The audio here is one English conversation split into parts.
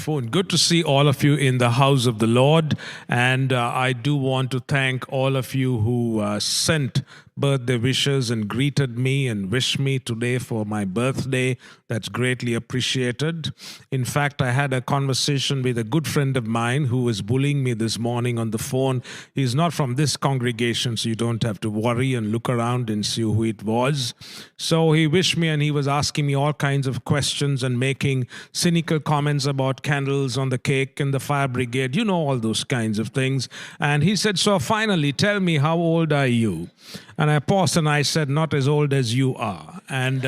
Wonderful. And good to see all of you in the house of the Lord. And I do want to thank all of you who sent birthday wishes and greeted me and wished me today for my birthday. That's greatly appreciated. In fact, I had a conversation with a good friend of mine who was bullying me this morning on the phone. He's not from this congregation, so you don't have to worry and look around and see who it was. So he wished me and he was asking me all kinds of questions and making cynical comments about candles on the cake and the fire brigade, all those kinds of things. And he said, so finally, tell me, how old are you? And I paused and I said, not as old as you are. And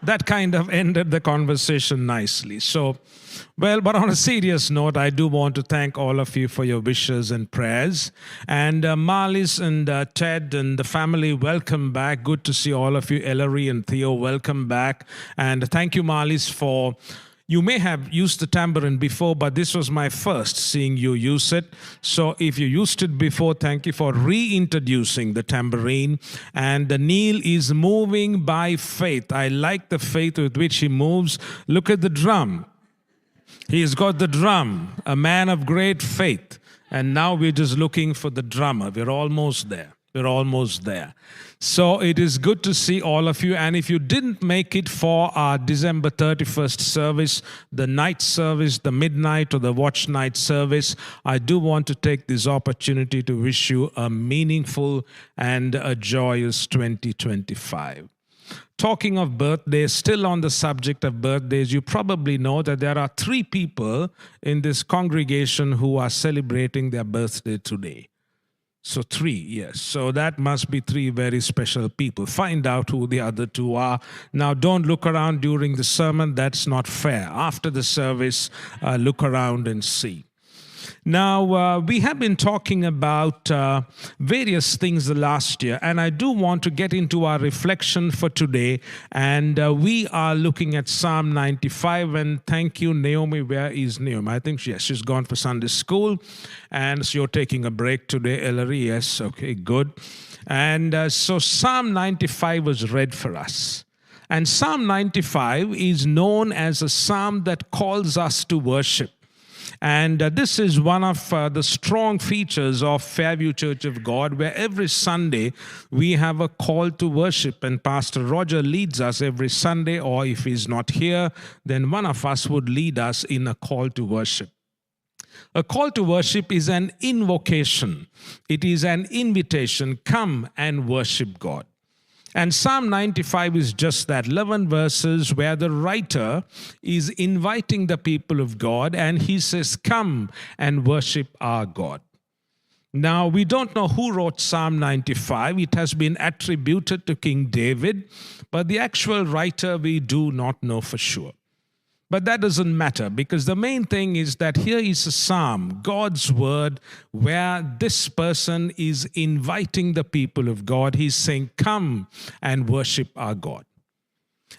that kind of ended the conversation nicely. So, but on a serious note, I do want to thank all of you for your wishes and prayers. And Marlis and Ted and the family, welcome back. Good to see all of you. Ellery and Theo, welcome back. And thank you, Marlis, for... You may have used the tambourine before, but this was my first seeing you use it. So if you used it before, thank you for reintroducing the tambourine. And Neil is moving by faith. I like the faith with which he moves. Look at the drum. He's got the drum, a man of great faith. And now we're just looking for the drummer. We're almost there. We're almost there. So it is good to see all of you. And if you didn't make it for our December 31st service, the night service, the midnight or the watch night service, I do want to take this opportunity to wish you a meaningful and a joyous 2025. Talking of birthdays, still on the subject of birthdays, you probably know that there are 3 people in this congregation who are celebrating their birthday today. So 3, yes. So that must be 3 very special people. Find out who the other 2 are. Now, don't look around during the sermon. That's not fair. After the service, look around and see. Now, we have been talking about various things the last year, and I do want to get into our reflection for today. And we are looking at Psalm 95. And thank you, Naomi. Where is Naomi? I think she's gone for Sunday school. And so you're taking a break today, Ellery. Yes, okay, good. And so Psalm 95 was read for us. And Psalm 95 is known as a psalm that calls us to worship. And this is one of the strong features of Fairview Church of God, where every Sunday we have a call to worship. And Pastor Roger leads us every Sunday, or if he's not here, then one of us would lead us in a call to worship. A call to worship is an invocation. It is an invitation. Come and worship God. And Psalm 95 is just that, 11 verses where the writer is inviting the people of God, and he says, come and worship our God. Now, we don't know who wrote Psalm 95. It has been attributed to King David, but the actual writer we do not know for sure. But that doesn't matter, because the main thing is that here is a psalm, God's word, where this person is inviting the people of God. He's saying, come and worship our God.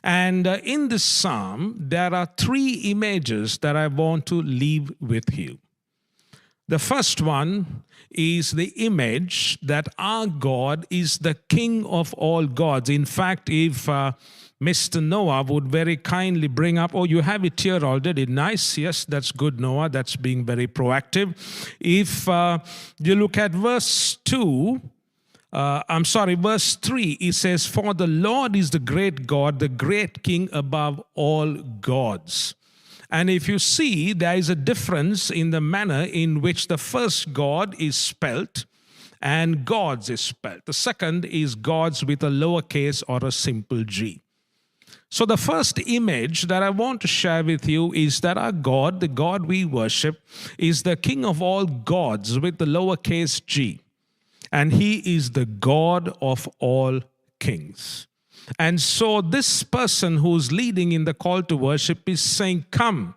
And in this psalm, there are 3 images that I want to leave with you. The first one is the image that our God is the King of all gods. In fact, if Mr. Noah would very kindly bring up, you have it here already. Nice. Yes, that's good, Noah. That's being very proactive. If you look at verse 3, it says, for the Lord is the great God, the great King above all gods. And if you see, there is a difference in the manner in which the first God is spelt and gods is spelt. The second is gods with a lowercase or a simple g. So the first image that I want to share with you is that our God, the God we worship, is the King of all gods with the lowercase g. And he is the God of all kings. And so this person who's leading in the call to worship is saying, come.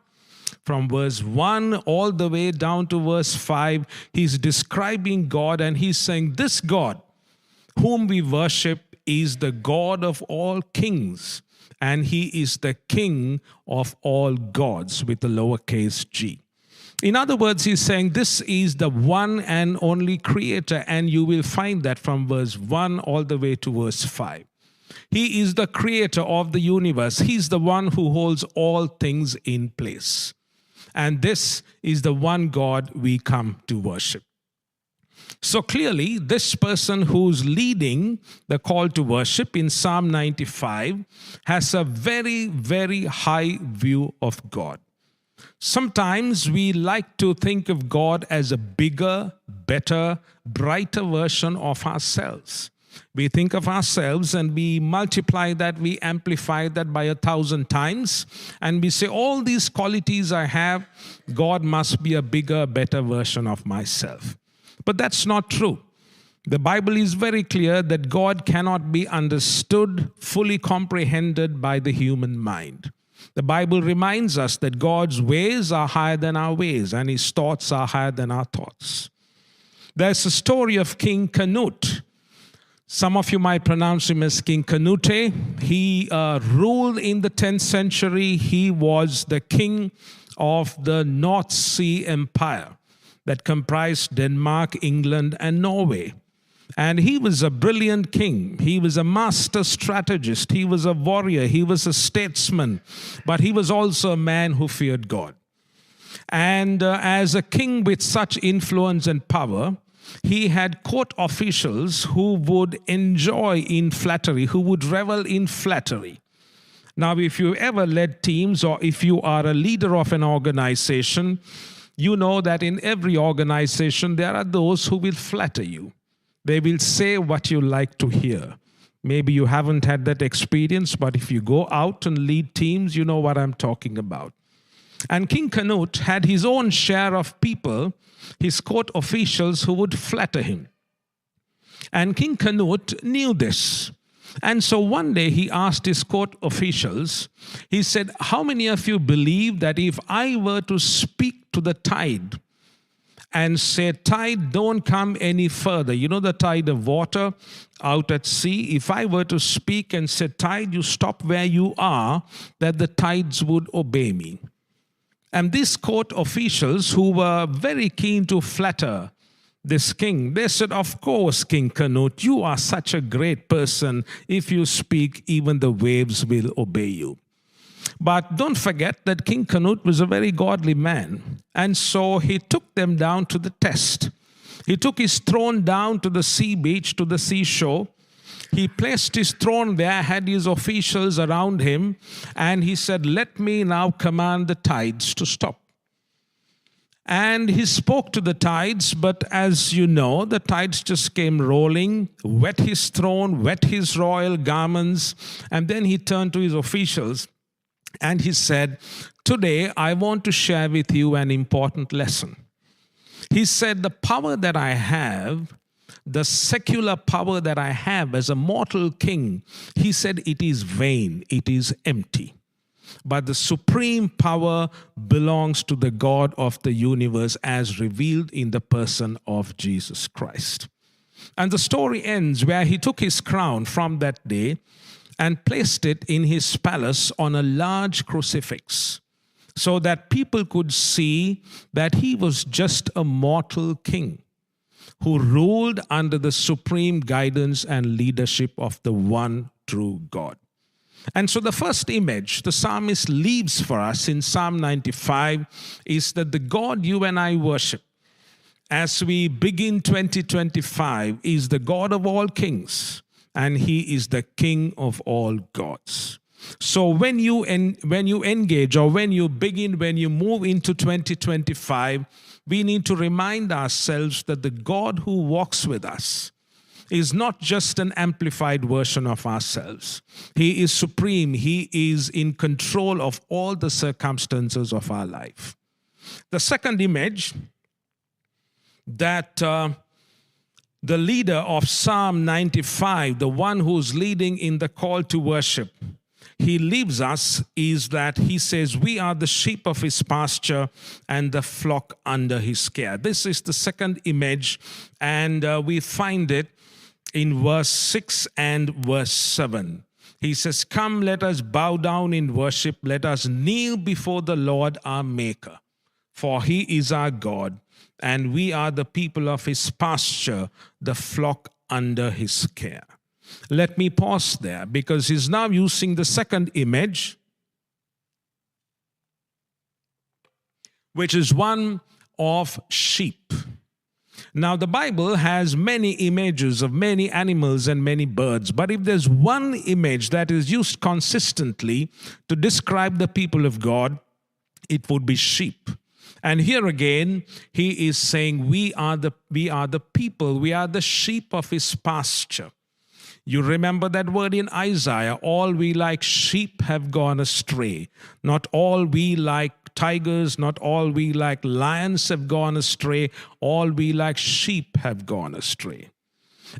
From verse 1 all the way down to verse 5, he's describing God, and he's saying, this God whom we worship is the God of all kings. And he is the King of all gods with the lowercase g. In other words, he's saying this is the one and only creator. And you will find that from verse 1 all the way to verse 5. He is the creator of the universe. He's the one who holds all things in place. And this is the one God we come to worship. So clearly, this person who's leading the call to worship in Psalm 95 has a very, very high view of God. Sometimes we like to think of God as a bigger, better, brighter version of ourselves. We think of ourselves and we multiply that, we amplify that by 1,000 times, and we say, all these qualities I have, God must be a bigger, better version of myself. But that's not true. The Bible is very clear that God cannot be understood, fully comprehended by the human mind. The Bible reminds us that God's ways are higher than our ways, and His thoughts are higher than our thoughts. There's a story of King Canute. Some of you might pronounce him as King Canute. He ruled in the 10th century. He was the king of the North Sea Empire that comprised Denmark, England, and Norway. And he was a brilliant king. He was a master strategist. He was a warrior. He was a statesman. But he was also a man who feared God. And as a king with such influence and power, he had court officials who would enjoy in flattery, who would revel in flattery. Now, if you ever led teams or if you are a leader of an organization, you know that in every organization there are those who will flatter you. They will say what you like to hear. Maybe you haven't had that experience, but if you go out and lead teams, you know what I'm talking about. And King Canute had his own share of people, his court officials, who would flatter him. And King Canute knew this. And so one day he asked his court officials, he said, how many of you believe that if I were to speak to the tide and say, tide, don't come any further. You know the tide of water out at sea? If I were to speak and say, tide, you stop where you are, that the tides would obey me. And these court officials, who were very keen to flatter this king, they said, of course, King Canute, you are such a great person. If you speak, even the waves will obey you. But don't forget that King Canute was a very godly man. And so he took them down to the test. He took his throne down to the sea beach, to the seashore. He placed his throne there, had his officials around him, and he said, let me now command the tides to stop. And he spoke to the tides, but as you know, the tides just came rolling, wet his throne, wet his royal garments, and then he turned to his officials and he said, today I want to share with you an important lesson. He said, the power that I have, the secular power that I have as a mortal king, he said, it is vain, it is empty. But the supreme power belongs to the God of the universe as revealed in the person of Jesus Christ. And the story ends where he took his crown from that day and placed it in his palace on a large crucifix so that people could see that he was just a mortal king who ruled under the supreme guidance and leadership of the one true God. And so the first image the psalmist leaves for us in Psalm 95 is that the God you and I worship as we begin 2025 is the God of all kings, and He is the King of all gods. So when you engage, or when you begin, when you move into 2025, we need to remind ourselves that the God who walks with us is not just an amplified version of ourselves. He is supreme. He is in control of all the circumstances of our life. The second image that the leader of Psalm 95, the one who's leading in the call to worship, he leaves us is that he says, we are the sheep of his pasture and the flock under his care. This is the second image, and we find it in verse 6 and verse 7. He says, come, let us bow down in worship. Let us kneel before the Lord our Maker. For he is our God, and we are the people of his pasture, the flock under his care. Let me pause there, because he's now using the second image, which is one of sheep. Now, the Bible has many images of many animals and many birds, but if there's one image that is used consistently to describe the people of God, it would be sheep. And here again, he is saying, we are the people, we are the sheep of his pasture. You remember that word in Isaiah, all we like sheep have gone astray. Not all we like tigers, not all we like lions have gone astray. All we like sheep have gone astray.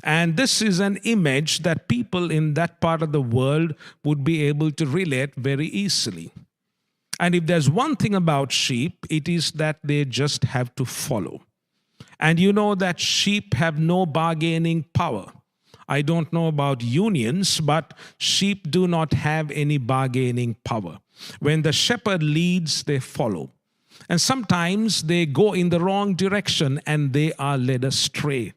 And this is an image that people in that part of the world would be able to relate very easily. And if there's one thing about sheep, it is that they just have to follow. And you know that sheep have no bargaining power. I don't know about unions, but sheep do not have any bargaining power. When the shepherd leads, they follow. And sometimes they go in the wrong direction and they are led astray.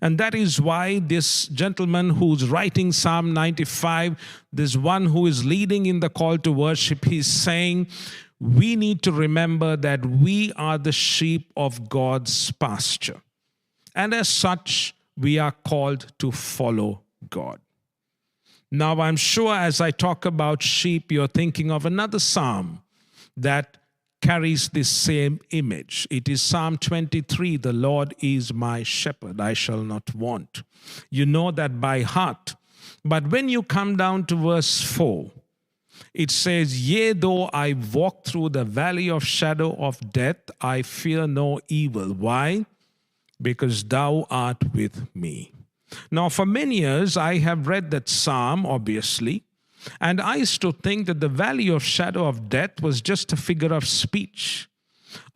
And that is why this gentleman who's writing Psalm 95, this one who is leading in the call to worship, he's saying, we need to remember that we are the sheep of God's pasture. And as such, we are called to follow God. Now, I'm sure as I talk about sheep, you're thinking of another psalm that carries this same image. It is Psalm 23, the Lord is my shepherd, I shall not want. You know that by heart. But when you come down to verse 4, it says, yea, though I walk through the valley of shadow of death, I fear no evil. Why? Because thou art with me. Now, for many years, I have read that psalm, obviously, and I used to think that the valley of shadow of death was just a figure of speech,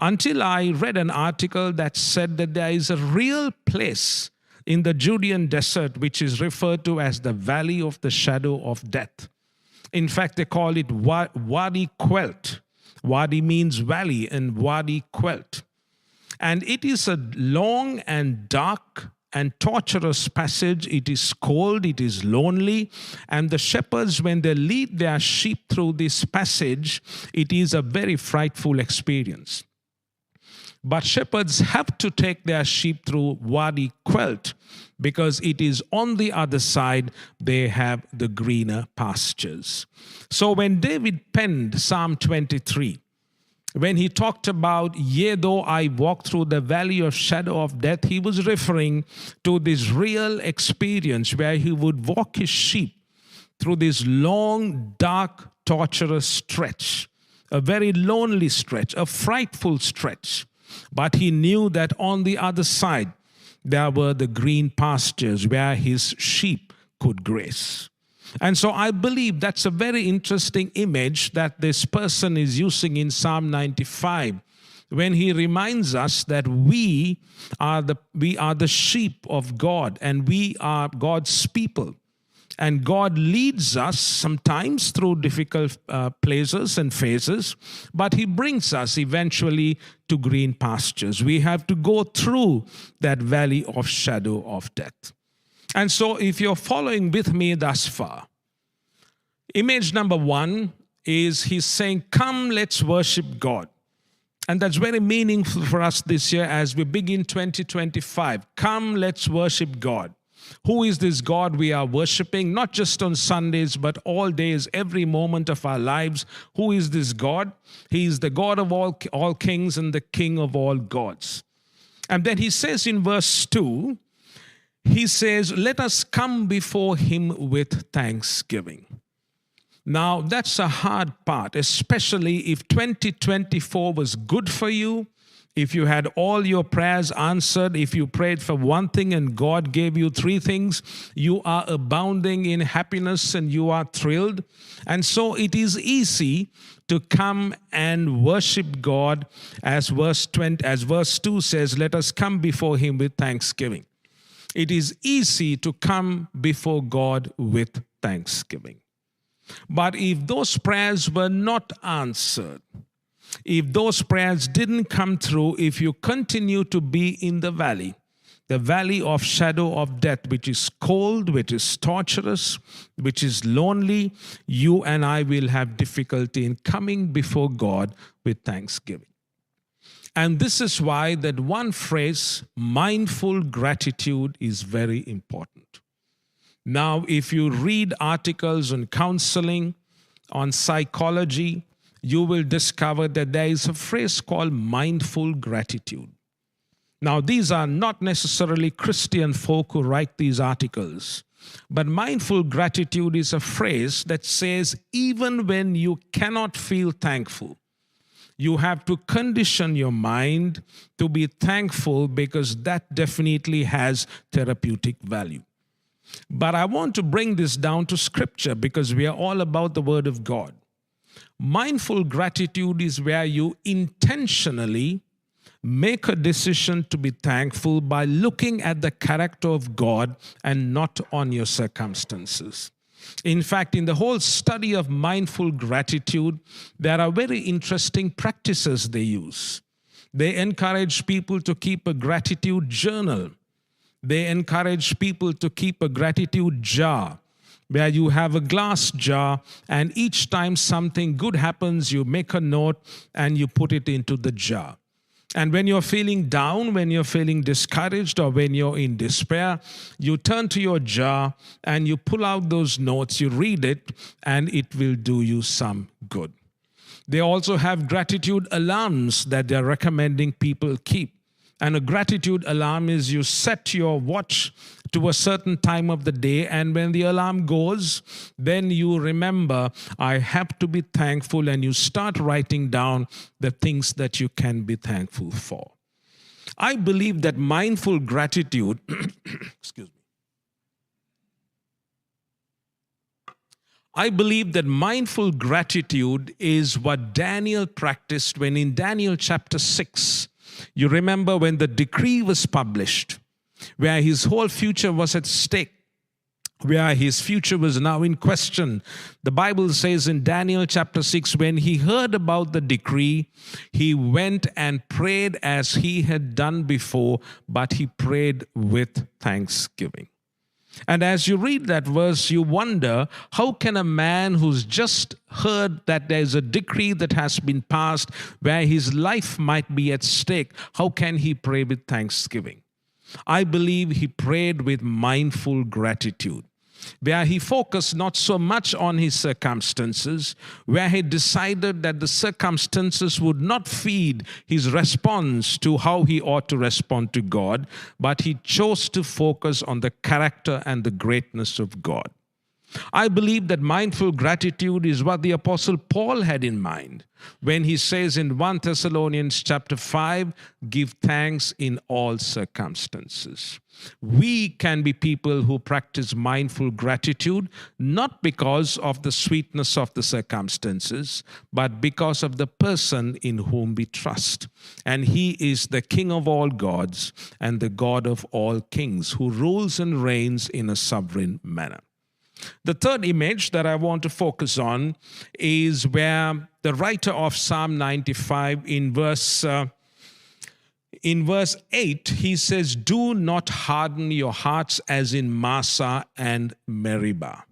until I read an article that said that there is a real place in the Judean desert which is referred to as the valley of the shadow of death. In fact, they call it Wadi Quelt. Wadi means valley, and Wadi Quelt. And it is a long and dark and torturous passage. It is cold, it is lonely, and the shepherds, when they lead their sheep through this passage, it is a very frightful experience. But shepherds have to take their sheep through Wadi Quelt because it is on the other side they have the greener pastures. So when David penned Psalm 23, when he talked about, yea, though I walk through the valley of shadow of death, he was referring to this real experience where he would walk his sheep through this long, dark, torturous stretch, a very lonely stretch, a frightful stretch. But he knew that on the other side, there were the green pastures where his sheep could graze. And so I believe that's a very interesting image that this person is using in Psalm 95 when he reminds us that we are the sheep of God and we are God's people. And God leads us sometimes through difficult places and phases, but he brings us eventually to green pastures. We have to go through that valley of shadow of death. And so if you're following with me thus far, image number one is he's saying, come, let's worship God. And that's very meaningful for us this year as we begin 2025. Come, let's worship God. Who is this God we are worshiping? Not just on Sundays, but all days, every moment of our lives. Who is this God? He is the God of all kings and the King of all gods. And then he says in verse 2, he says, let us come before him with thanksgiving. Now, that's a hard part, especially if 2024 was good for you, if you had all your prayers answered, if you prayed for one thing and God gave you three things, you are abounding in happiness and you are thrilled. And so it is easy to come and worship God as verse 2 says, let us come before him with thanksgiving. It is easy to come before God with thanksgiving. But if those prayers were not answered, if those prayers didn't come through, if you continue to be in the valley of shadow of death, which is cold, which is torturous, which is lonely, you and I will have difficulty in coming before God with thanksgiving. And this is why that one phrase, mindful gratitude, is very important. Now, if you read articles on counseling, on psychology, you will discover that there is a phrase called mindful gratitude. Now, these are not necessarily Christian folk who write these articles, but mindful gratitude is a phrase that says even when you cannot feel thankful, you have to condition your mind to be thankful, because that definitely has therapeutic value. But I want to bring this down to Scripture, because we are all about the Word of God. Mindful gratitude is where you intentionally make a decision to be thankful by looking at the character of God and not on your circumstances. In fact, in the whole study of mindful gratitude, there are very interesting practices they use. They encourage people to keep a gratitude journal. They encourage people to keep a gratitude jar, where you have a glass jar, and each time something good happens, you make a note and you put it into the jar. And when you're feeling down, when you're feeling discouraged, or when you're in despair, you turn to your jar and you pull out those notes, you read it, and it will do you some good. They also have gratitude alarms that they're recommending people keep. And a gratitude alarm is you set your watch to a certain time of the day, and when the alarm goes, then you remember, I have to be thankful, and you start writing down the things that you can be thankful for. I believe that mindful gratitude, excuse me. I believe that mindful gratitude is what Daniel practiced when in Daniel chapter 6, you remember when the decree was published, where his whole future was at stake, where his future was now in question. The Bible says in Daniel chapter 6, when he heard about the decree, he went and prayed as he had done before, but he prayed with thanksgiving. And as you read that verse, you wonder, how can a man who's just heard that there's a decree that has been passed where his life might be at stake, how can he pray with thanksgiving? I believe he prayed with mindful gratitude, where he focused not so much on his circumstances, where he decided that the circumstances would not feed his response to how he ought to respond to God, but he chose to focus on the character and the greatness of God. I believe that mindful gratitude is what the Apostle Paul had in mind when he says in 1 Thessalonians chapter 5, give thanks in all circumstances. We can be people who practice mindful gratitude, not because of the sweetness of the circumstances, but because of the person in whom we trust. And he is the King of all gods and the God of all kings, who rules and reigns in a sovereign manner. The third image that I want to focus on is where the writer of Psalm 95 in verse 8, he says, do not harden your hearts as in Massah and Meribah.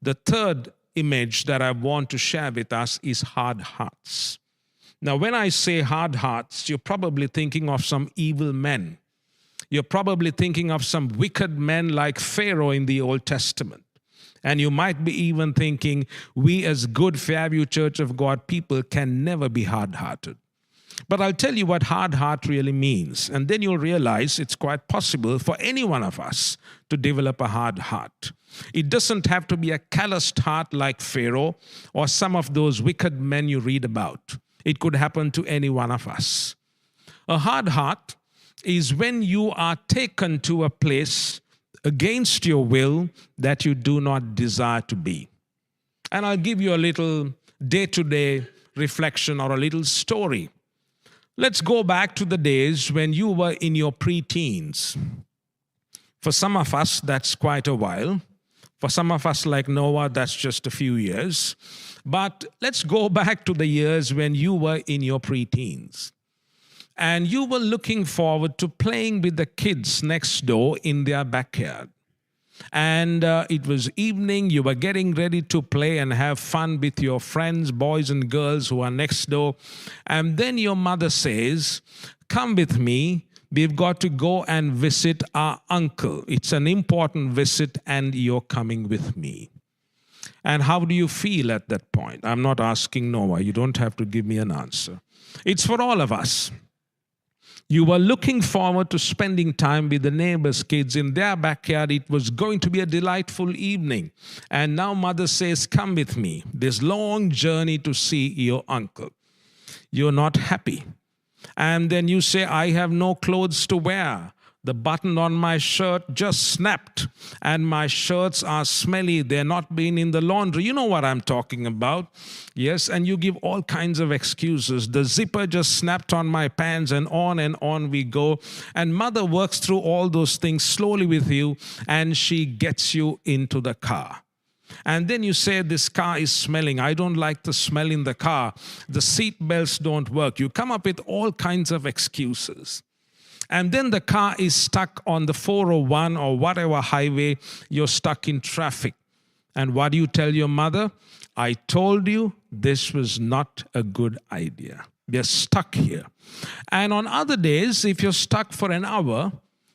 The third image that I want to share with us is hard hearts. Now, when I say hard hearts, you're probably thinking of some evil men. You're probably thinking of some wicked men like Pharaoh in the Old Testament. And you might be even thinking, we as good Fairview Church of God people can never be hard-hearted. But I'll tell you what hard heart really means. And then you'll realize it's quite possible for any one of us to develop a hard heart. It doesn't have to be a calloused heart like Pharaoh or some of those wicked men you read about. It could happen to any one of us. A hard heart is when you are taken to a place against your will that you do not desire to be. And I'll give you a little day-to-day reflection or a little story. Let's go back to the days when you were in your pre-teens. For some of us, that's quite a while. For some of us like Noah, that's just a few years. But let's go back to the years when you were in your pre-teens. And you were looking forward to playing with the kids next door in their backyard. and it was evening. You were getting ready to play and have fun with your friends, boys and girls who are next door. And then your mother says, "Come with me. We've got to go and visit our uncle. It's an important visit, and you're coming with me." And how do you feel at that point? I'm not asking Noah. You don't have to give me an answer. It's for all of us. You were looking forward to spending time with the neighbors' kids in their backyard. It was going to be a delightful evening. And now mother says, "Come with me. This long journey to see your uncle." You're not happy. And then you say, "I have no clothes to wear. The button on my shirt just snapped, and my shirts are smelly. They're not been in the laundry." You know what I'm talking about. Yes, and you give all kinds of excuses. "The zipper just snapped on my pants," and on we go. And mother works through all those things slowly with you, and she gets you into the car. And then you say, "This car is smelling. I don't like the smell in the car. The seat belts don't work." You come up with all kinds of excuses. And then the car is stuck on the 401 or whatever highway. You're stuck in traffic. And what do you tell your mother? "I told you this was not a good idea. We're stuck here." And on other days, if you're stuck for an hour,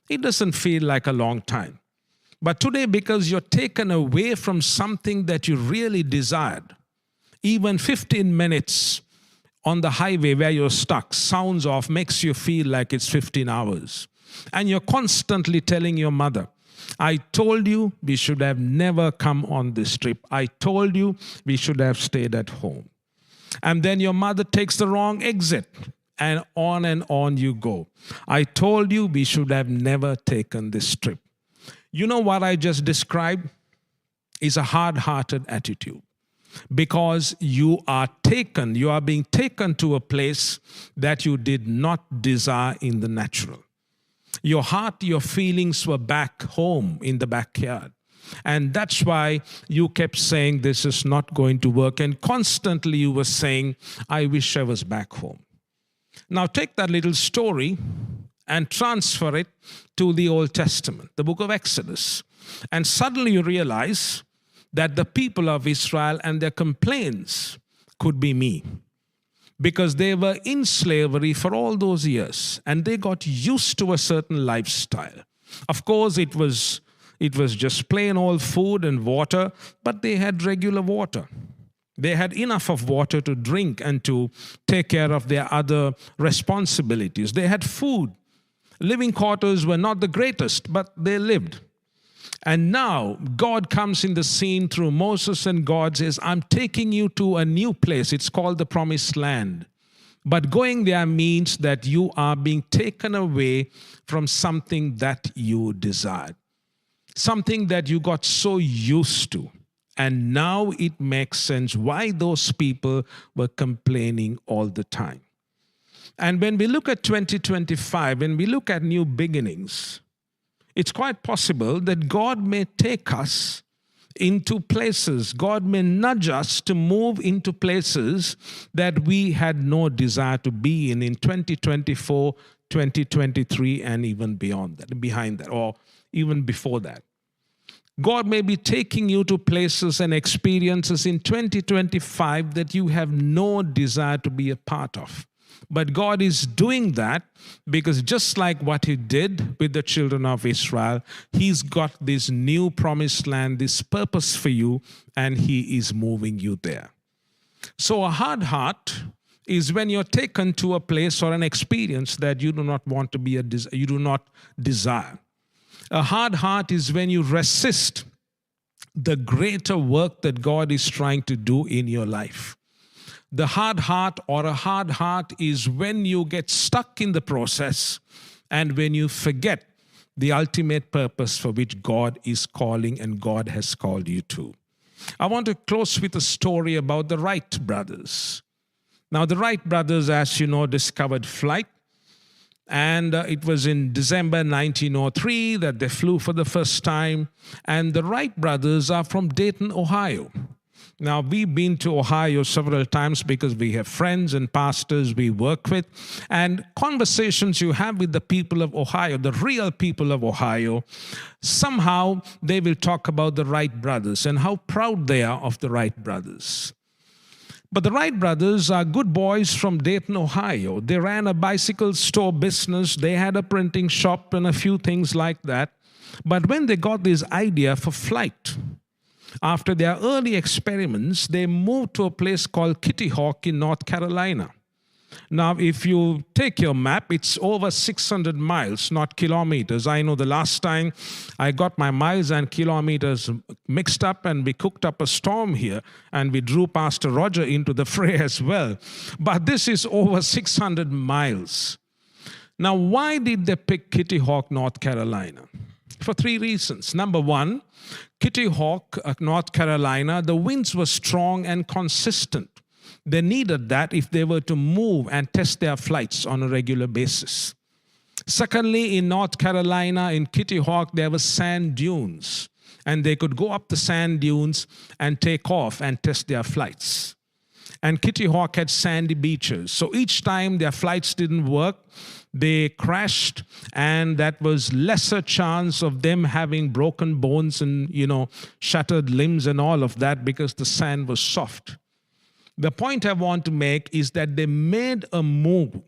it doesn't feel like a long time. But today, because you're taken away from something that you really desired, even 15 minutes on the highway where you're stuck sounds off, makes you feel like it's 15 hours. And you're constantly telling your mother, "I told you we should have never come on this trip. I told you we should have stayed at home." And then your mother takes the wrong exit, and on you go. "I told you we should have never taken this trip." You know what I just described is a hard-hearted attitude. Because you are being taken to a place that you did not desire in the natural. Your heart, your feelings were back home in the backyard. And that's why you kept saying, "This is not going to work." And constantly you were saying, "I wish I was back home." Now take that little story and transfer it to the Old Testament, the book of Exodus. And suddenly you realize that the people of Israel and their complaints could be me. Because they were in slavery for all those years and they got used to a certain lifestyle. Of course, it was just plain old food and water, but they had regular water. They had enough of water to drink and to take care of their other responsibilities. They had food. Living quarters were not the greatest, but they lived. And now God comes in the scene through Moses, and God says, "I'm taking you to a new place. It's called the Promised Land." But going there means that you are being taken away from something that you desired, something that you got so used to. And now it makes sense why those people were complaining all the time. And when we look at 2025, when we look at new beginnings, it's quite possible that God may take us into places. God may nudge us to move into places that we had no desire to be in 2024, 2023, and even beyond that, behind that, or even before that. God may be taking you to places and experiences in 2025 that you have no desire to be a part of. But God is doing that because just like what He did with the children of Israel, He's got this new promised land, this purpose for you, and He is moving you there. So a hard heart is when you're taken to a place or an experience that you do not want to be you do not desire. A hard heart is when you resist the greater work that God is trying to do in your life. The hard heart or a hard heart is when you get stuck in the process and when you forget the ultimate purpose for which God is calling and God has called you to. I want to close with a story about the Wright brothers. Now, the Wright brothers, as you know, discovered flight. And it was in December 1903 that they flew for the first time. And the Wright brothers are from Dayton, Ohio. Now, we've been to Ohio several times because we have friends and pastors we work with. And conversations you have with the people of Ohio, the real people of Ohio, somehow they will talk about the Wright brothers and how proud they are of the Wright brothers. But the Wright brothers are good boys from Dayton, Ohio. They ran a bicycle store business. They had a printing shop and a few things like that. But when they got this idea for flight, after their early experiments, they moved to a place called Kitty Hawk in North Carolina. Now, if you take your map, it's over 600 miles, not kilometers. I know the last time I got my miles and kilometers mixed up, and we cooked up a storm here, and we drew Pastor Roger into the fray as well. But this is over 600 miles. Now, why did they pick Kitty Hawk, North Carolina? For 3 reasons. Number one, Kitty Hawk, North Carolina, the winds were strong and consistent. They needed that if they were to move and test their flights on a regular basis. Secondly, in North Carolina, in Kitty Hawk, there were sand dunes, and they could go up the sand dunes and take off and test their flights. And Kitty Hawk had sandy beaches, so each time their flights didn't work, they crashed, and that was lesser chance of them having broken bones and, shattered limbs and all of that because the sand was soft. The point I want to make is that they made a move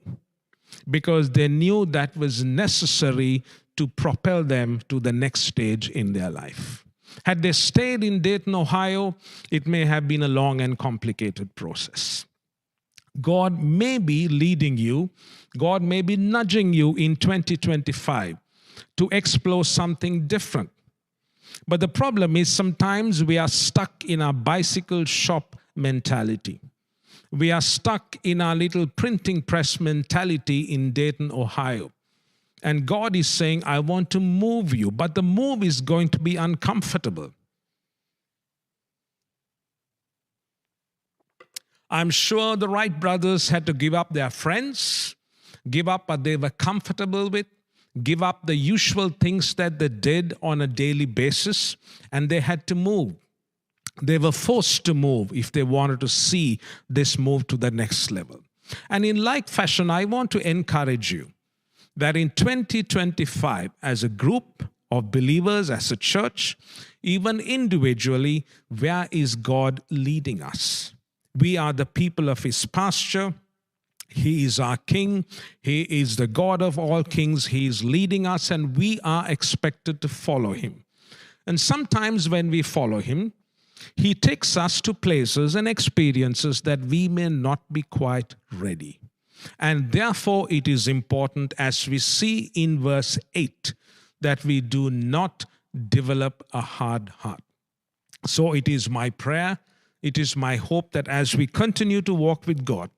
because they knew that was necessary to propel them to the next stage in their life. Had they stayed in Dayton, Ohio, it may have been a long and complicated process. God may be leading you, God may be nudging you in 2025 to explore something different. But the problem is sometimes we are stuck in our bicycle shop mentality. We are stuck in our little printing press mentality in Dayton, Ohio. And God is saying, I want to move you, but the move is going to be uncomfortable. I'm sure the Wright brothers had to give up their friends, give up what they were comfortable with, give up the usual things that they did on a daily basis, and they had to move. They were forced to move if they wanted to see this move to the next level. And in like fashion, I want to encourage you that in 2025, as a group of believers, as a church, even individually, where is God leading us? We are the people of His pasture. He is our King. He is the God of all kings. He is leading us, and we are expected to follow Him. And sometimes when we follow Him, He takes us to places and experiences that we may not be quite ready. And therefore, it is important, as we see in verse 8, that we do not develop a hard heart. So it is my prayer, it is my hope that as we continue to walk with God,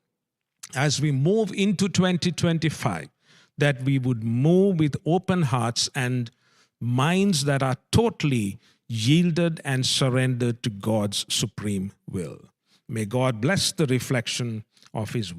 as we move into 2025, that we would move with open hearts and minds that are totally yielded and surrendered to God's supreme will. May God bless the reflection of His word.